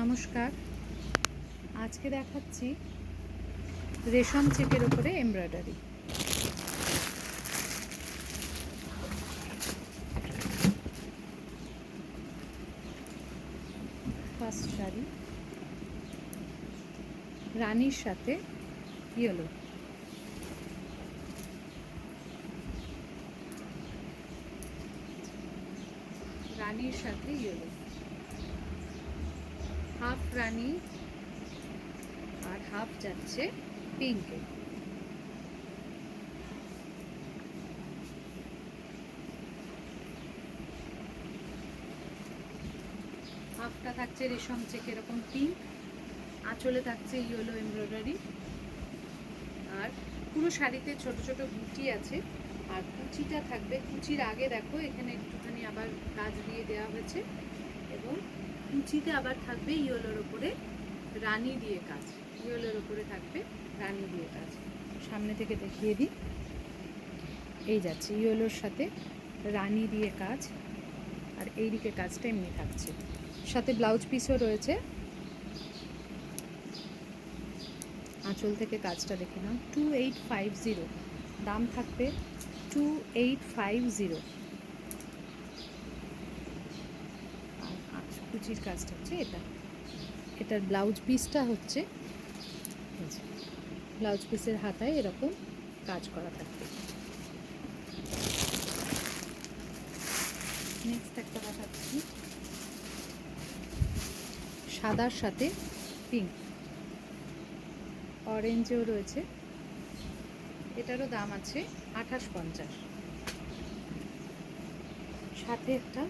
নমস্কার। আজকে দেখাচ্ছি রেশম চেকের ওপরে এমব্রয়ডারি। ফার্স্ট শাড়ি, রানীর সাথে ইয়েলো। রানীর সাথে ইয়েলো, হাফ রানী আর হাফ যাচ্ছে পিঙ্কে। হাফটা থাকছে রেশম চেক এরকম পিঙ্ক, আঁচলে থাকছে ইয়েলো এমব্রয়ডারি, আর পুরো শাড়িতে ছোট ছোট বুটি আছে। আর কুচিটা থাকবে, কুচির আগে দেখো এখানে একটুখানি আবার কাজ দিয়ে দেওয়া হয়েছে, এবং কুচিতে আবার থাকবে ইয়েলোর ওপরে রানী দিয়ে কাজ। ইয়েলোর ওপরে থাকবে রানী দিয়ে কাজ। সামনে থেকে দেখিয়ে দিই, এই যাচ্ছে ইয়েলোর সাথে রানী দিয়ে কাজ, আর এই দিকে কাজটা এমনি থাকছে। সাথে ব্লাউজ পিসও রয়েছে। আঁচল থেকে কাজটা দেখে নাও। 2850 দাম থাকবে 2850। আর কুচির কাজটা হচ্ছে এটা। এটার ব্লাউজ পিসটা হচ্ছে, ব্লাউজ পিসের হাতায় এরকম কাজ করা থাকবে। নেক্সট একটা দেখাচ্ছি সাদার সাথে পিঙ্ক, অরেঞ্জও রয়েছে। এটারও দাম আছে 2850। সাথে একটা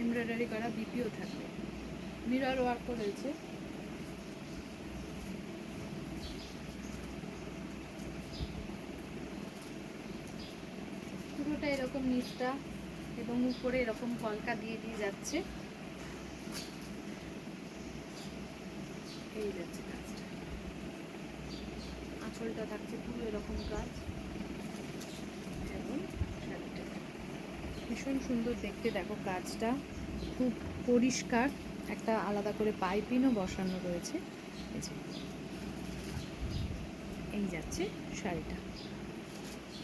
এমব্রয়ডারি করা বিপিও থাকবে, মিরর ওয়ার্কও রয়েছে। পুরোটা এরকম নিচটা এবং উপরে এরকম কলকা দিয়ে দিয়ে যাচ্ছে। এই যাচ্ছে কাজটা, আঁচলটা থাকছে পুরো এরকম কাজ, এবং শাড়িটা ভীষণ সুন্দর দেখতে। দেখো কাজটা খুব পরিষ্কার, একটা আলাদা করে পাইপিংও বসানো রয়েছে। এই যাচ্ছে শাড়িটা,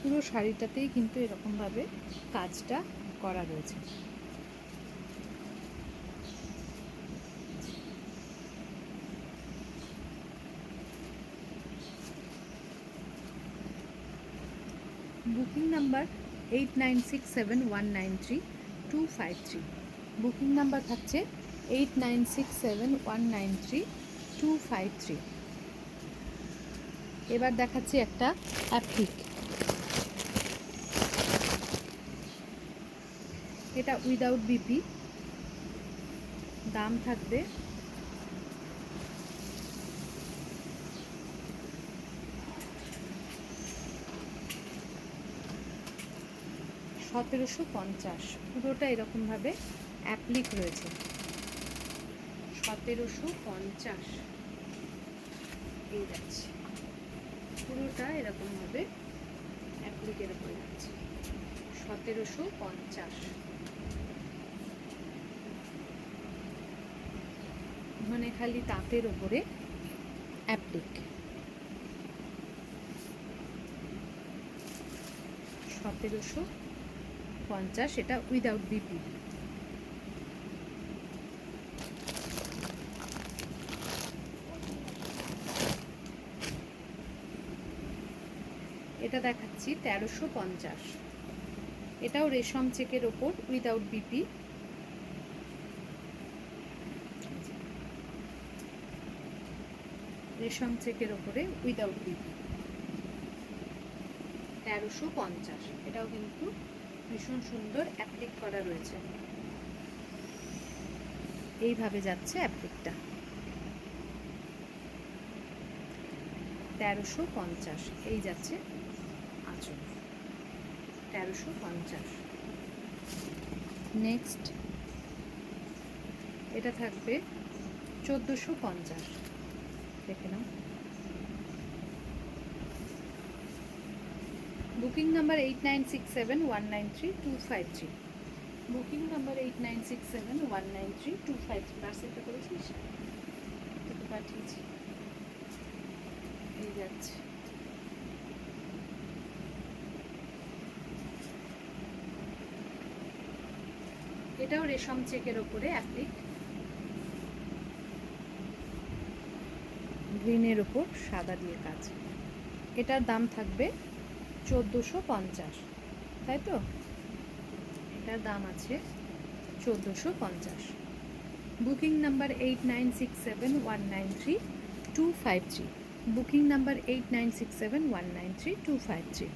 পুরো শাড়িটাতেই কিন্তু এরকমভাবে কাজটা করা রয়েছে। Booking number 8967193253। বুকিং নাম্বার থাকছে 8967193253। এবার দেখাচ্ছি একটা অ্যাপ্লিক। এটা উইদাউট বিপি, দাম থাকবে 1750। পুরোটা এরকমভাবে অ্যাপ্লিক রয়েছে, 1750। এই যাচ্ছে পুরোটা এরকমভাবে অ্যাপ্লিকের উপরে যাচ্ছে, 1750। মানে খালি তাঁতের ওপরে অ্যাপ্লিক, 1750। এটা উইদাউট বিপি। এটা দেখাচ্ছি 1350। এটাও রেশম চেকের ওপর উইদাউট বিপি। রেশম চেকের ওপরে উইদাউট বিপি, 1350। এটাও কিন্তু ভীষণ সুন্দর অ্যাপ্লিক করা রয়েছে। এইভাবে যাচ্ছে অ্যাপ্লিকটা, 1350। এই যাচ্ছে আঁচল, 1350। নেক্সট এটা থাকবে 1450। দেখে নাও। Booking number 8967193253। Booking number 8967193253। পার্সেলটা করেছিস? পাঠিয়েছি, এই যাচ্ছে। এটাও রেশম চেকের ওপরে অ্যাপ্লিক, গ্রিনের ওপর সাদা দিয়ে কাজ। এটার দাম থাকবে 1450, তাই তো? এটার দাম আছে 1450। Booking number 8967193253, booking number 8967193253।